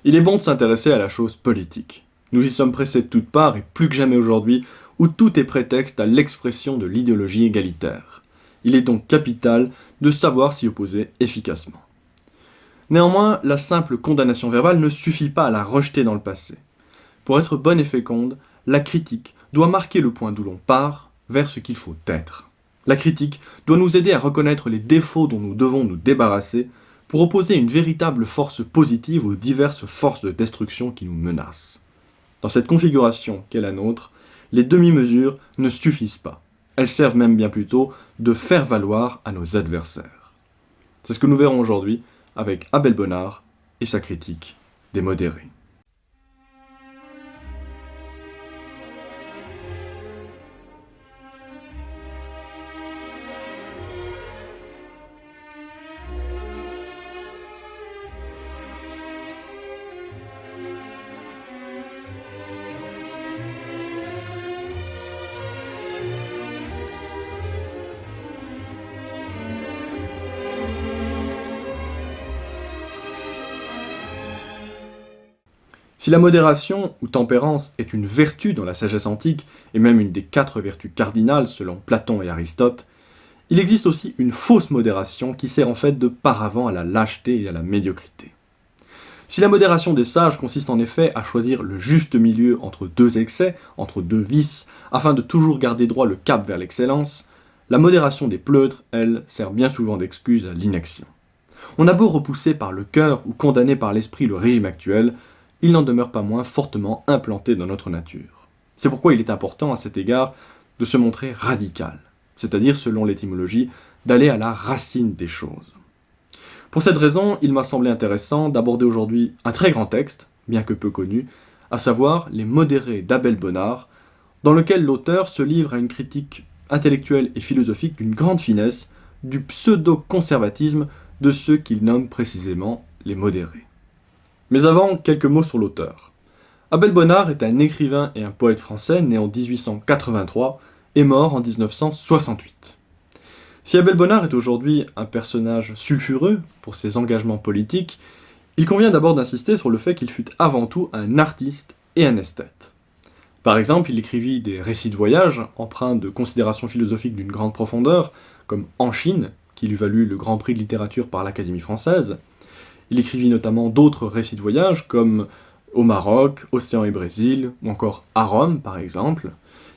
Il est bon de s'intéresser à la chose politique. Nous y sommes pressés de toutes parts et plus que jamais aujourd'hui, où tout est prétexte à l'expression de l'idéologie égalitaire. Il est donc capital de savoir s'y opposer efficacement. Néanmoins, la simple condamnation verbale ne suffit pas à la rejeter dans le passé. Pour être bonne et féconde, la critique doit marquer le point d'où l'on part vers ce qu'il faut être. La critique doit nous aider à reconnaître les défauts dont nous devons nous débarrasser pour opposer une véritable force positive aux diverses forces de destruction qui nous menacent. Dans cette configuration qu'est la nôtre, les demi-mesures ne suffisent pas. Elles servent même bien plutôt de faire valoir à nos adversaires. C'est ce que nous verrons aujourd'hui avec Abel Bonnard et sa critique des modérés. Si la modération ou tempérance est une vertu dans la sagesse antique, et même une des 4 vertus cardinales selon Platon et Aristote, il existe aussi une fausse modération qui sert en fait de paravent à la lâcheté et à la médiocrité. Si la modération des sages consiste en effet à choisir le juste milieu entre 2 excès, entre 2 vices, afin de toujours garder droit le cap vers l'excellence, la modération des pleutres, elle, sert bien souvent d'excuse à l'inaction. On a beau repousser par le cœur ou condamner par l'esprit le régime actuel, il n'en demeure pas moins fortement implanté dans notre nature. C'est pourquoi il est important à cet égard de se montrer radical, c'est-à-dire selon l'étymologie, d'aller à la racine des choses. Pour cette raison, il m'a semblé intéressant d'aborder aujourd'hui un très grand texte, bien que peu connu, à savoir Les Modérés d'Abel Bonnard, dans lequel l'auteur se livre à une critique intellectuelle et philosophique d'une grande finesse du pseudo-conservatisme de ceux qu'il nomme précisément les modérés. Mais avant, quelques mots sur l'auteur. Abel Bonnard est un écrivain et un poète français né en 1883 et mort en 1968. Si Abel Bonnard est aujourd'hui un personnage sulfureux pour ses engagements politiques, il convient d'abord d'insister sur le fait qu'il fut avant tout un artiste et un esthète. Par exemple, il écrivit des récits de voyage, empreints de considérations philosophiques d'une grande profondeur, comme En Chine, qui lui valut le Grand Prix de littérature par l'Académie française. Il écrivit notamment d'autres récits de voyage, comme Au Maroc, Océan et Brésil, ou encore À Rome, par exemple.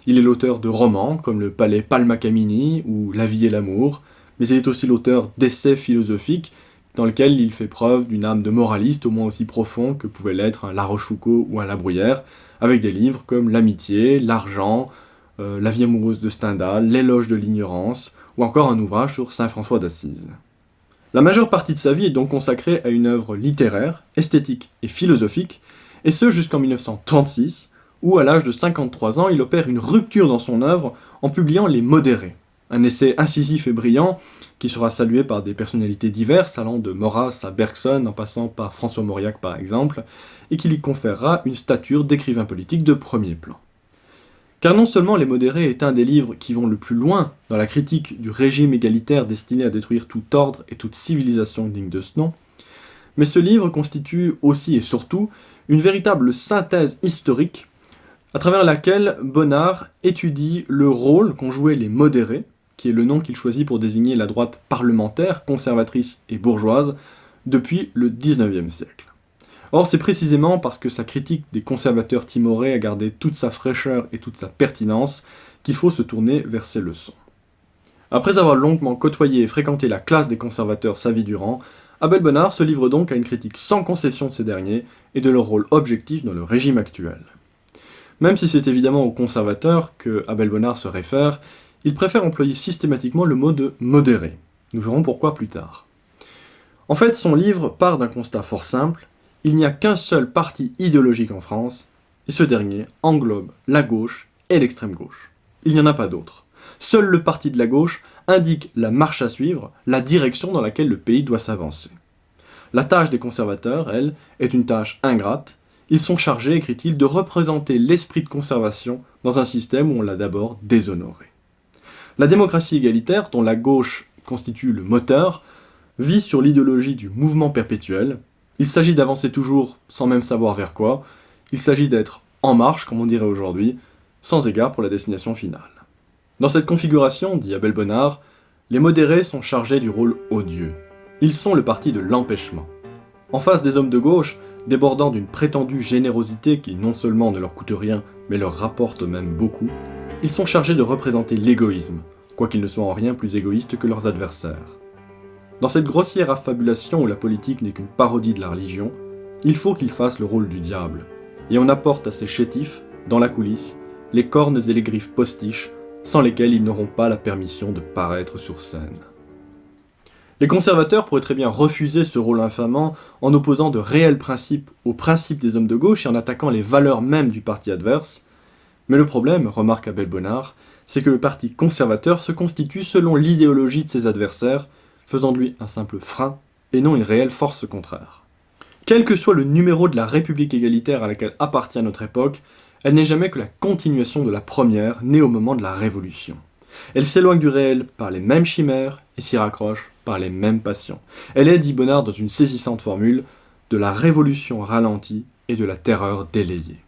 Il est l'auteur de romans, comme Le Palais Palmacamini ou La vie et l'amour, mais il est aussi l'auteur d'essais philosophiques, dans lesquels il fait preuve d'une âme de moraliste au moins aussi profond que pouvait l'être un La Rochefoucauld ou un La Bruyère, avec des livres comme L'amitié, L'argent, La vie amoureuse de Stendhal, L'éloge de l'ignorance, ou encore un ouvrage sur saint François d'Assise. La majeure partie de sa vie est donc consacrée à une œuvre littéraire, esthétique et philosophique, et ce jusqu'en 1936, où à l'âge de 53 ans, il opère une rupture dans son œuvre en publiant Les Modérés, un essai incisif et brillant qui sera salué par des personnalités diverses, allant de Maurras à Bergson, en passant par François Mauriac par exemple, et qui lui conférera une stature d'écrivain politique de premier plan. Car non seulement Les Modérés est un des livres qui vont le plus loin dans la critique du régime égalitaire destiné à détruire tout ordre et toute civilisation digne de ce nom, mais ce livre constitue aussi et surtout une véritable synthèse historique à travers laquelle Bonnard étudie le rôle qu'ont joué les modérés, qui est le nom qu'il choisit pour désigner la droite parlementaire, conservatrice et bourgeoise, depuis le XIXe siècle. Or, c'est précisément parce que sa critique des conservateurs timorés a gardé toute sa fraîcheur et toute sa pertinence qu'il faut se tourner vers ses leçons. Après avoir longuement côtoyé et fréquenté la classe des conservateurs sa vie durant, Abel Bonnard se livre donc à une critique sans concession de ces derniers et de leur rôle objectif dans le régime actuel. Même si c'est évidemment aux conservateurs que Abel Bonnard se réfère, il préfère employer systématiquement le mot de modéré. Nous verrons pourquoi plus tard. En fait, son livre part d'un constat fort simple: il n'y a qu'un seul parti idéologique en France, et ce dernier englobe la gauche et l'extrême gauche. Il n'y en a pas d'autre. Seul le parti de la gauche indique la marche à suivre, la direction dans laquelle le pays doit s'avancer. La tâche des conservateurs, elle, est une tâche ingrate. Ils sont chargés, écrit-il, de représenter l'esprit de conservation dans un système où on l'a d'abord déshonoré. La démocratie égalitaire, dont la gauche constitue le moteur, vit sur l'idéologie du mouvement perpétuel. Il s'agit d'avancer toujours sans même savoir vers quoi. Il s'agit d'être en marche, comme on dirait aujourd'hui, sans égard pour la destination finale. Dans cette configuration, dit Abel Bonnard, les modérés sont chargés du rôle odieux. Ils sont le parti de l'empêchement. En face des hommes de gauche, débordant d'une prétendue générosité qui non seulement ne leur coûte rien, mais leur rapporte même beaucoup, ils sont chargés de représenter l'égoïsme, quoiqu'ils ne soient en rien plus égoïstes que leurs adversaires. Dans cette grossière affabulation où la politique n'est qu'une parodie de la religion, il faut qu'ils fassent le rôle du diable, et on apporte à ces chétifs, dans la coulisse, les cornes et les griffes postiches, sans lesquelles ils n'auront pas la permission de paraître sur scène. Les conservateurs pourraient très bien refuser ce rôle infamant en opposant de réels principes aux principes des hommes de gauche et en attaquant les valeurs mêmes du parti adverse. Mais le problème, remarque Abel Bonnard, c'est que le parti conservateur se constitue selon l'idéologie de ses adversaires, faisant de lui un simple frein et non une réelle force contraire. Quel que soit le numéro de la République égalitaire à laquelle appartient notre époque, elle n'est jamais que la continuation de la première, née au moment de la Révolution. Elle s'éloigne du réel par les mêmes chimères et s'y raccroche par les mêmes passions. Elle est, dit Bonnard dans une saisissante formule, de la révolution ralentie et de la terreur délayée.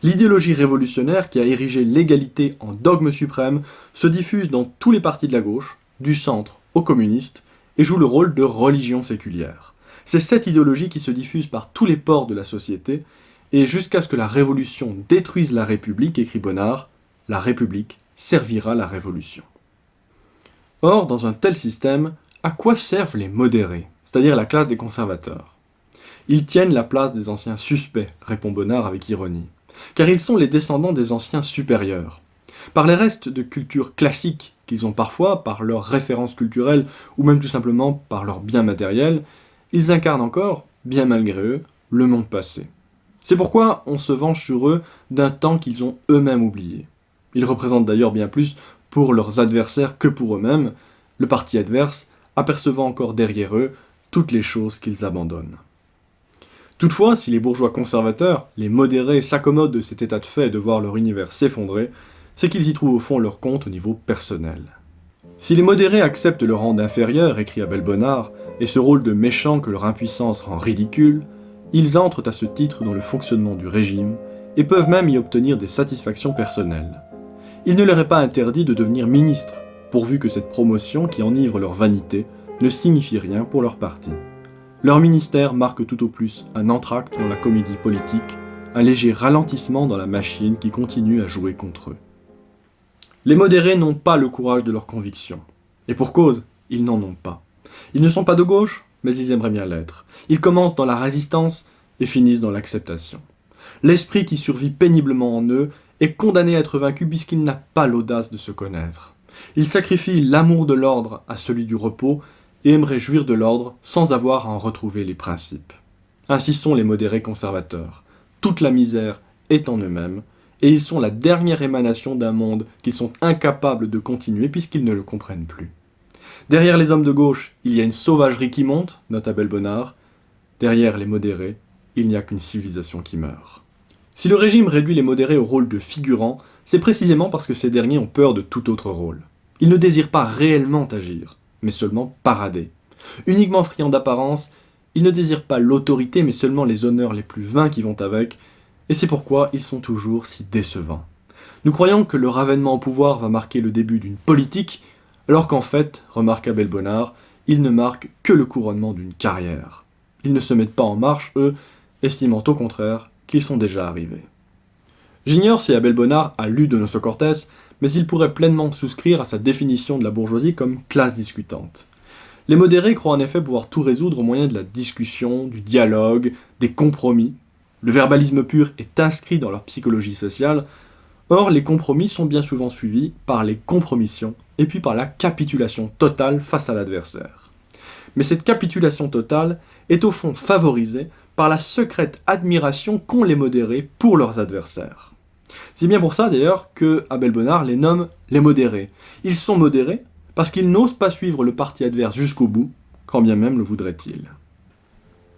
L'idéologie révolutionnaire qui a érigé l'égalité en dogme suprême se diffuse dans tous les partis de la gauche, du centre aux communistes, et joue le rôle de religion séculière. C'est cette idéologie qui se diffuse par tous les pores de la société, et jusqu'à ce que la révolution détruise la République, écrit Bonnard, la République servira la révolution. Or, dans un tel système, à quoi servent les modérés, c'est-à-dire la classe des conservateurs? Ils tiennent la place des anciens suspects, répond Bonnard avec ironie, car ils sont les descendants des anciens supérieurs. Par les restes de culture classique qu'ils ont parfois, par leurs références culturelles ou même tout simplement par leurs biens matériels, ils incarnent encore, bien malgré eux, le monde passé. C'est pourquoi on se venge sur eux d'un temps qu'ils ont eux-mêmes oublié. Ils représentent d'ailleurs bien plus pour leurs adversaires que pour eux-mêmes, le parti adverse apercevant encore derrière eux toutes les choses qu'ils abandonnent. Toutefois, si les bourgeois conservateurs, les modérés, s'accommodent de cet état de fait et de voir leur univers s'effondrer, c'est qu'ils y trouvent au fond leur compte au niveau personnel. Si les modérés acceptent le rang d'inférieur, écrit Abel Bonnard, et ce rôle de méchant que leur impuissance rend ridicule, ils entrent à ce titre dans le fonctionnement du régime et peuvent même y obtenir des satisfactions personnelles. Il ne leur est pas interdit de devenir ministres, pourvu que cette promotion qui enivre leur vanité ne signifie rien pour leur parti. Leur ministère marque tout au plus un entr'acte dans la comédie politique, un léger ralentissement dans la machine qui continue à jouer contre eux. Les modérés n'ont pas le courage de leurs convictions. Et pour cause, ils n'en ont pas. Ils ne sont pas de gauche, mais ils aimeraient bien l'être. Ils commencent dans la résistance et finissent dans l'acceptation. L'esprit qui survit péniblement en eux est condamné à être vaincu puisqu'il n'a pas l'audace de se connaître. Il sacrifie l'amour de l'ordre à celui du repos et aimerait jouir de l'ordre sans avoir à en retrouver les principes. Ainsi sont les modérés conservateurs. Toute la misère est en eux-mêmes, et ils sont la dernière émanation d'un monde qu'ils sont incapables de continuer puisqu'ils ne le comprennent plus. Derrière les hommes de gauche, il y a une sauvagerie qui monte, note Abel Bonnard. Derrière les modérés, il n'y a qu'une civilisation qui meurt. Si le régime réduit les modérés au rôle de figurants, c'est précisément parce que ces derniers ont peur de tout autre rôle. Ils ne désirent pas réellement agir, mais seulement parader. Uniquement friands d'apparence, ils ne désirent pas l'autorité, mais seulement les honneurs les plus vains qui vont avec, et c'est pourquoi ils sont toujours si décevants. Nous croyons que leur avènement au pouvoir va marquer le début d'une politique, alors qu'en fait, remarque Abel Bonnard, ils ne marquent que le couronnement d'une carrière. Ils ne se mettent pas en marche, eux, estimant au contraire qu'ils sont déjà arrivés. J'ignore si Abel Bonnard a lu Donoso Cortés, mais il pourrait pleinement souscrire à sa définition de la bourgeoisie comme classe discutante. Les modérés croient en effet pouvoir tout résoudre au moyen de la discussion, du dialogue, des compromis. Le verbalisme pur est inscrit dans leur psychologie sociale. Or, les compromis sont bien souvent suivis par les compromissions et puis par la capitulation totale face à l'adversaire. Mais cette capitulation totale est au fond favorisée par la secrète admiration qu'ont les modérés pour leurs adversaires. C'est bien pour ça d'ailleurs que Abel Bonnard les nomme les modérés. Ils sont modérés parce qu'ils n'osent pas suivre le parti adverse jusqu'au bout, quand bien même le voudraient-ils.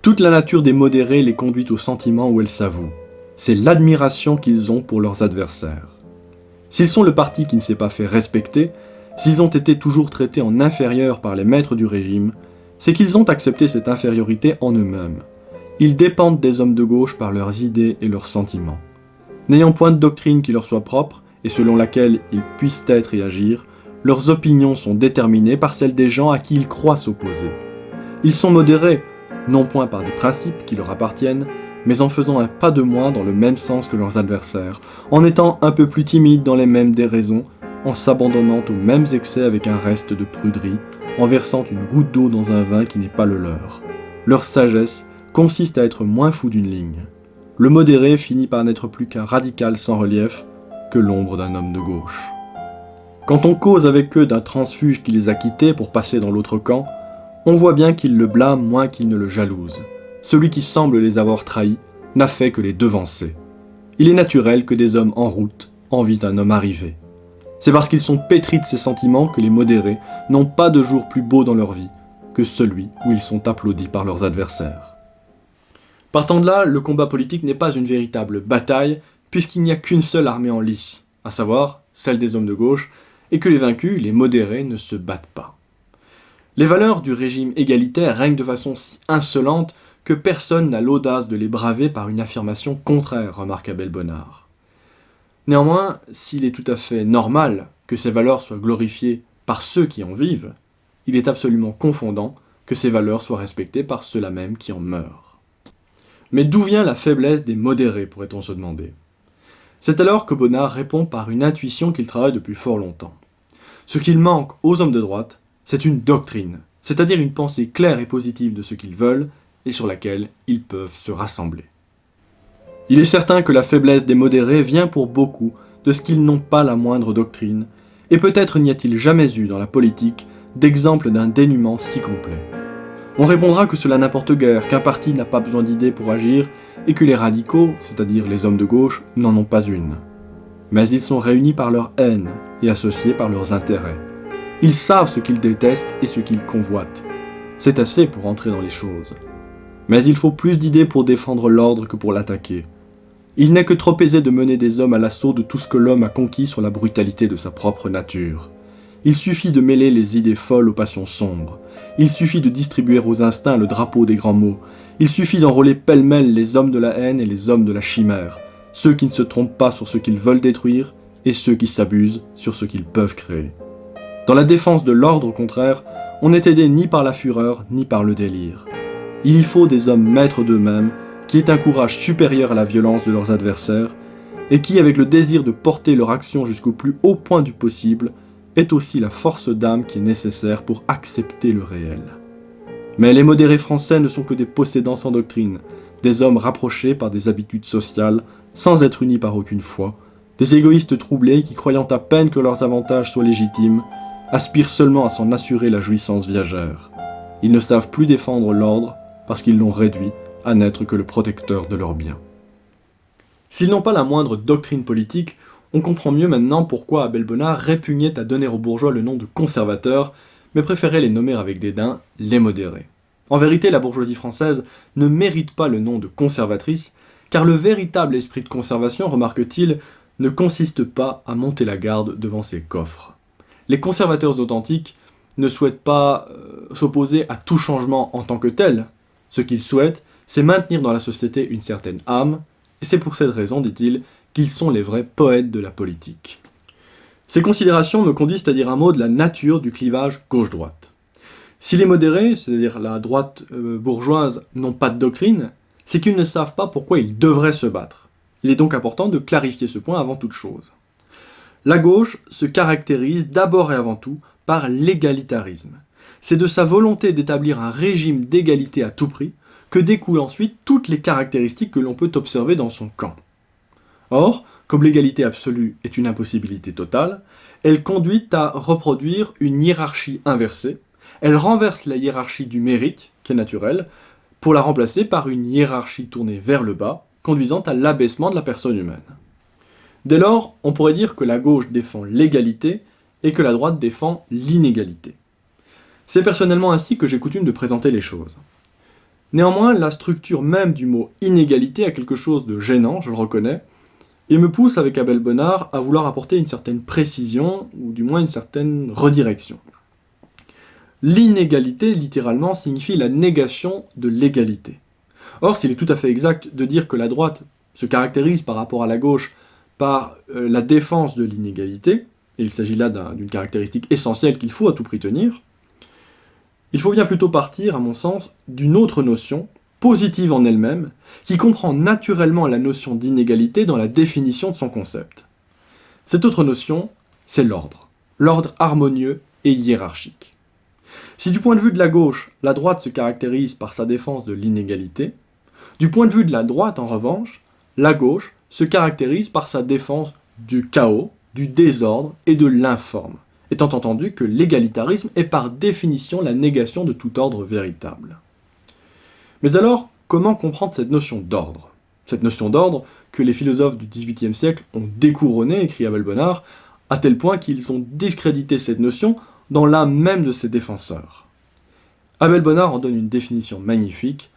Toute la nature des modérés les conduit au sentiment où elles s'avouent. C'est l'admiration qu'ils ont pour leurs adversaires. S'ils sont le parti qui ne s'est pas fait respecter, s'ils ont été toujours traités en inférieurs par les maîtres du régime, c'est qu'ils ont accepté cette infériorité en eux-mêmes. Ils dépendent des hommes de gauche par leurs idées et leurs sentiments. N'ayant point de doctrine qui leur soit propre, et selon laquelle ils puissent être et agir, leurs opinions sont déterminées par celles des gens à qui ils croient s'opposer. Ils sont modérés, non point par des principes qui leur appartiennent, mais en faisant un pas de moins dans le même sens que leurs adversaires, en étant un peu plus timides dans les mêmes déraisons, en s'abandonnant aux mêmes excès avec un reste de pruderie, en versant une goutte d'eau dans un vin qui n'est pas le leur. Leur sagesse consiste à être moins fou d'une ligne. Le modéré finit par n'être plus qu'un radical sans relief, que l'ombre d'un homme de gauche. Quand on cause avec eux d'un transfuge qui les a quittés pour passer dans l'autre camp, on voit bien qu'ils le blâment moins qu'ils ne le jalousent. Celui qui semble les avoir trahis n'a fait que les devancer. Il est naturel que des hommes en route envient un homme arrivé. C'est parce qu'ils sont pétris de ces sentiments que les modérés n'ont pas de jour plus beau dans leur vie que celui où ils sont applaudis par leurs adversaires. Partant de là, le combat politique n'est pas une véritable bataille, puisqu'il n'y a qu'une seule armée en lice, à savoir celle des hommes de gauche, et que les vaincus, les modérés, ne se battent pas. Les valeurs du régime égalitaire règnent de façon si insolente que personne n'a l'audace de les braver par une affirmation contraire, remarque Abel Bonnard. Néanmoins, s'il est tout à fait normal que ces valeurs soient glorifiées par ceux qui en vivent, il est absolument confondant que ces valeurs soient respectées par ceux-là même qui en meurent. Mais d'où vient la faiblesse des modérés, pourrait-on se demander ? C'est alors que Bonnard répond par une intuition qu'il travaille depuis fort longtemps. Ce qu'il manque aux hommes de droite, c'est une doctrine, c'est-à-dire une pensée claire et positive de ce qu'ils veulent et sur laquelle ils peuvent se rassembler. Il est certain que la faiblesse des modérés vient pour beaucoup de ce qu'ils n'ont pas la moindre doctrine, et peut-être n'y a-t-il jamais eu dans la politique d'exemple d'un dénuement si complet. On répondra que cela n'importe guère, qu'un parti n'a pas besoin d'idées pour agir, et que les radicaux, c'est-à-dire les hommes de gauche, n'en ont pas une. Mais ils sont réunis par leur haine et associés par leurs intérêts. Ils savent ce qu'ils détestent et ce qu'ils convoitent. C'est assez pour entrer dans les choses. Mais il faut plus d'idées pour défendre l'ordre que pour l'attaquer. Il n'est que trop aisé de mener des hommes à l'assaut de tout ce que l'homme a conquis sur la brutalité de sa propre nature. Il suffit de mêler les idées folles aux passions sombres. Il suffit de distribuer aux instincts le drapeau des grands mots. Il suffit d'enrôler pêle-mêle les hommes de la haine et les hommes de la chimère, ceux qui ne se trompent pas sur ce qu'ils veulent détruire et ceux qui s'abusent sur ce qu'ils peuvent créer. Dans la défense de l'ordre, au contraire, on n'est aidé ni par la fureur ni par le délire. Il y faut des hommes maîtres d'eux-mêmes, qui aient un courage supérieur à la violence de leurs adversaires, et qui, avec le désir de porter leur action jusqu'au plus haut point du possible, aient aussi la force d'âme qui est nécessaire pour accepter le réel. Mais les modérés français ne sont que des possédants sans doctrine, des hommes rapprochés par des habitudes sociales, sans être unis par aucune foi, des égoïstes troublés qui, croyant à peine que leurs avantages soient légitimes, aspirent seulement à s'en assurer la jouissance viagère. Ils ne savent plus défendre l'ordre parce qu'ils l'ont réduit à n'être que le protecteur de leurs biens. S'ils n'ont pas la moindre doctrine politique, on comprend mieux maintenant pourquoi Abel Bonnard répugnait à donner aux bourgeois le nom de conservateurs, mais préférait les nommer avec dédain les modérés. En vérité, la bourgeoisie française ne mérite pas le nom de conservatrice, car le véritable esprit de conservation, remarque-t-il, ne consiste pas à monter la garde devant ses coffres. Les conservateurs authentiques ne souhaitent pas s'opposer à tout changement en tant que tel. Ce qu'ils souhaitent, c'est maintenir dans la société une certaine âme, et c'est pour cette raison, dit-il, qu'ils sont les vrais poètes de la politique. Ces considérations me conduisent à dire un mot de la nature du clivage gauche-droite. Si les modérés, c'est-à-dire la droite bourgeoise, n'ont pas de doctrine, c'est qu'ils ne savent pas pourquoi ils devraient se battre. Il est donc important de clarifier ce point avant toute chose. La gauche se caractérise d'abord et avant tout par l'égalitarisme. C'est de sa volonté d'établir un régime d'égalité à tout prix que découlent ensuite toutes les caractéristiques que l'on peut observer dans son camp. Or, comme l'égalité absolue est une impossibilité totale, elle conduit à reproduire une hiérarchie inversée. Elle renverse la hiérarchie du mérite, qui est naturelle, pour la remplacer par une hiérarchie tournée vers le bas, conduisant à l'abaissement de la personne humaine. Dès lors, on pourrait dire que la gauche défend l'égalité et que la droite défend l'inégalité. C'est personnellement ainsi que j'ai coutume de présenter les choses. Néanmoins, la structure même du mot inégalité a quelque chose de gênant, je le reconnais, et me pousse avec Abel Bonnard à vouloir apporter une certaine précision, ou du moins une certaine redirection. L'inégalité, littéralement, signifie la négation de l'égalité. Or, s'il est tout à fait exact de dire que la droite se caractérise par rapport à la gauche par la défense de l'inégalité, et il s'agit là d'une caractéristique essentielle qu'il faut à tout prix tenir, il faut bien plutôt partir, à mon sens, d'une autre notion, positive en elle-même, qui comprend naturellement la notion d'inégalité dans la définition de son concept. Cette autre notion, c'est l'ordre harmonieux et hiérarchique. Si du point de vue de la gauche, la droite se caractérise par sa défense de l'inégalité, du point de vue de la droite, en revanche, la gauche se caractérise par sa défense du chaos, du désordre et de l'informe, étant entendu que l'égalitarisme est par définition la négation de tout ordre véritable. Mais alors, comment comprendre cette notion d'ordre ? Cette notion d'ordre que les philosophes du XVIIIe siècle ont découronnée, écrit Abel Bonnard, à tel point qu'ils ont discrédité cette notion dans l'âme même de ses défenseurs. Abel Bonnard en donne une définition magnifique.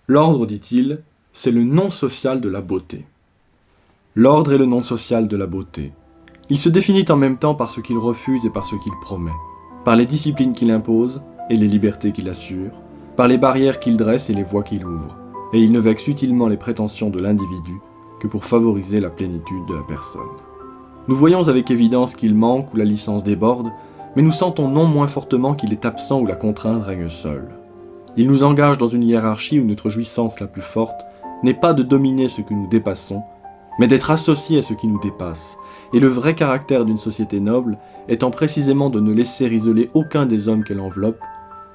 L'ordre, dit-il, c'est le non social de la beauté. L'ordre est le non social de la beauté. Il se définit en même temps par ce qu'il refuse et par ce qu'il promet, par les disciplines qu'il impose et les libertés qu'il assure, par les barrières qu'il dresse et les voies qu'il ouvre, et il ne vexe utilement les prétentions de l'individu que pour favoriser la plénitude de la personne. Nous voyons avec évidence qu'il manque ou la licence déborde, mais nous sentons non moins fortement qu'il est absent ou la contrainte règne seule. Il nous engage dans une hiérarchie où notre jouissance la plus forte n'est pas de dominer ce que nous dépassons, mais d'être associé à ce qui nous dépasse, et le vrai caractère d'une société noble étant précisément de ne laisser isoler aucun des hommes qu'elle enveloppe,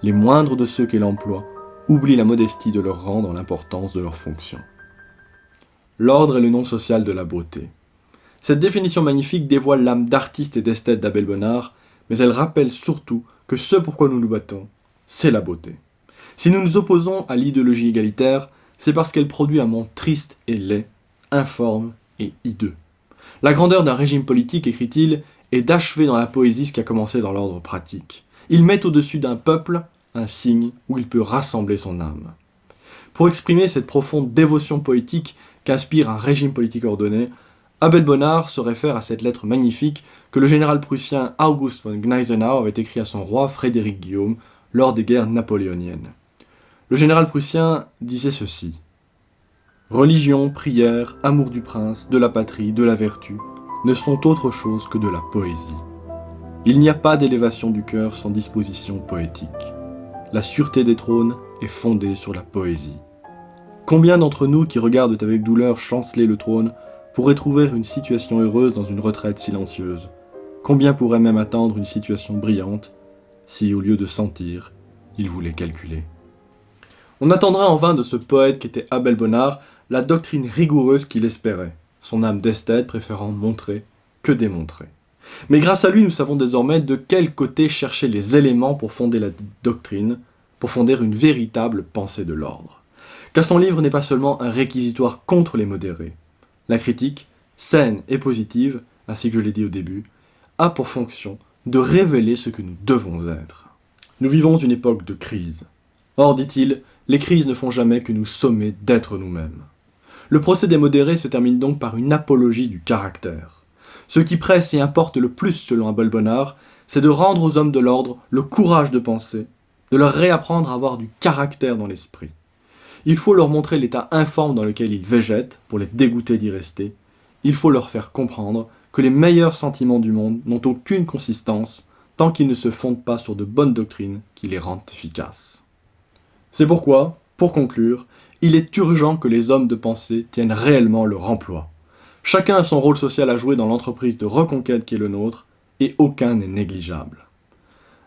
les moindres de ceux qu'elle emploie oublient la modestie de leur rang dans l'importance de leurs fonctions. L'ordre est le non social de la beauté. Cette définition magnifique dévoile l'âme d'artiste et d'esthète d'Abel Bonnard, mais elle rappelle surtout que ce pourquoi nous nous battons, c'est la beauté. Si nous nous opposons à l'idéologie égalitaire, c'est parce qu'elle produit un monde triste et laid, informe et hideux. La grandeur d'un régime politique, écrit-il, est d'achever dans la poésie ce qui a commencé dans l'ordre pratique. Il met au-dessus d'un peuple un signe où il peut rassembler son âme. Pour exprimer cette profonde dévotion poétique qu'inspire un régime politique ordonné, Abel Bonnard se réfère à cette lettre magnifique que le général prussien August von Gneisenau avait écrit à son roi Frédéric Guillaume lors des guerres napoléoniennes. Le général prussien disait ceci : « Religion, prière, amour du prince, de la patrie, de la vertu, ne sont autre chose que de la poésie. Il n'y a pas d'élévation du cœur sans disposition poétique. La sûreté des trônes est fondée sur la poésie. Combien d'entre nous qui regardent avec douleur chanceler le trône pourraient trouver une situation heureuse dans une retraite silencieuse ? Combien pourraient même attendre une situation brillante si, au lieu de sentir, ils voulaient calculer ? On attendra en vain de ce poète qu'était Abel Bonnard la doctrine rigoureuse qu'il espérait, son âme d'esthète préférant montrer que démontrer. Mais grâce à lui, nous savons désormais de quel côté chercher les éléments pour fonder la doctrine, pour fonder une véritable pensée de l'ordre. Car son livre n'est pas seulement un réquisitoire contre les modérés. La critique, saine et positive, ainsi que je l'ai dit au début, a pour fonction de révéler ce que nous devons être. Nous vivons une époque de crise. Or, dit-il, les crises ne font jamais que nous sommer d'être nous-mêmes. Le procès des modérés se termine donc par une apologie du caractère. Ce qui presse et importe le plus selon Abel Bonnard, c'est de rendre aux hommes de l'ordre le courage de penser, de leur réapprendre à avoir du caractère dans l'esprit. Il faut leur montrer l'état informe dans lequel ils végètent, pour les dégoûter d'y rester. Il faut leur faire comprendre que les meilleurs sentiments du monde n'ont aucune consistance tant qu'ils ne se fondent pas sur de bonnes doctrines qui les rendent efficaces. C'est pourquoi, pour conclure, il est urgent que les hommes de pensée tiennent réellement leur emploi. Chacun a son rôle social à jouer dans l'entreprise de reconquête qui est le nôtre, et aucun n'est négligeable.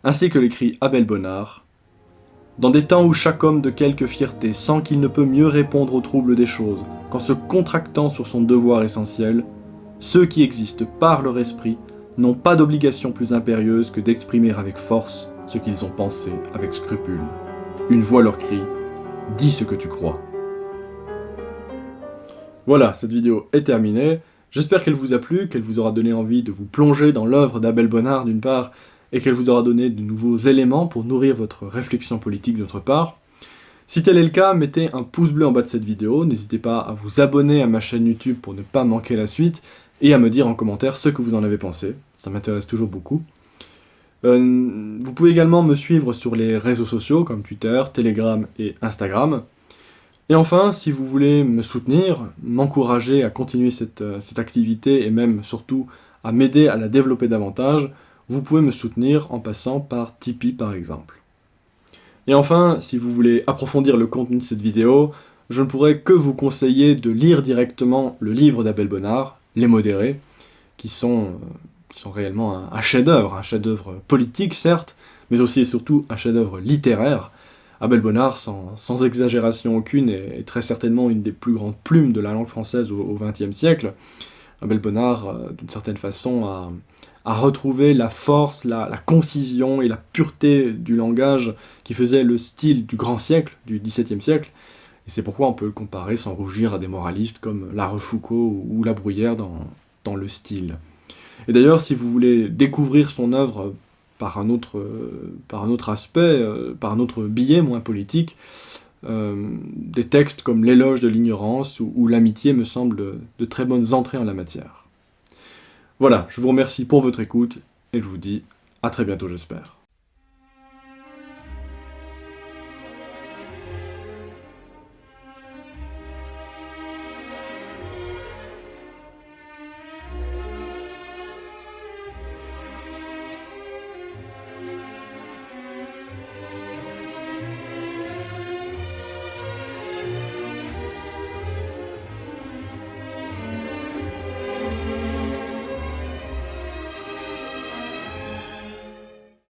Ainsi que l'écrit Abel Bonnard, « Dans des temps où chaque homme de quelque fierté sent qu'il ne peut mieux répondre aux troubles des choses qu'en se contractant sur son devoir essentiel, ceux qui existent par leur esprit n'ont pas d'obligation plus impérieuse que d'exprimer avec force ce qu'ils ont pensé avec scrupule. Une voix leur crie « Dis ce que tu crois ». Voilà, cette vidéo est terminée. J'espère qu'elle vous a plu, qu'elle vous aura donné envie de vous plonger dans l'œuvre d'Abel Bonnard d'une part, et qu'elle vous aura donné de nouveaux éléments pour nourrir votre réflexion politique d'autre part. Si tel est le cas, mettez un pouce bleu en bas de cette vidéo, n'hésitez pas à vous abonner à ma chaîne YouTube pour ne pas manquer la suite, et à me dire en commentaire ce que vous en avez pensé, ça m'intéresse toujours beaucoup. Vous pouvez également me suivre sur les réseaux sociaux comme Twitter, Telegram et Instagram. Et enfin, si vous voulez me soutenir, m'encourager à continuer cette activité et même surtout à m'aider à la développer davantage, vous pouvez me soutenir en passant par Tipeee par exemple. Et enfin, si vous voulez approfondir le contenu de cette vidéo, je ne pourrais que vous conseiller de lire directement le livre d'Abel Bonnard, Les Modérés, qui sont réellement un chef-d'œuvre politique certes, mais aussi et surtout un chef-d'œuvre littéraire. Abel Bonnard, sans exagération aucune, est très certainement une des plus grandes plumes de la langue française au XXe siècle. Abel Bonnard, d'une certaine façon, a retrouvé la force, la concision et la pureté du langage qui faisait le style du grand siècle, du XVIIe siècle, et c'est pourquoi on peut le comparer sans rougir à des moralistes comme La Rochefoucauld ou La Bruyère dans le style. Et d'ailleurs, si vous voulez découvrir son œuvre par un autre aspect, par un autre biais moins politique, des textes comme L'éloge de l'ignorance ou L'amitié me semblent de très bonnes entrées en la matière. Voilà, je vous remercie pour votre écoute, et je vous dis à très bientôt j'espère.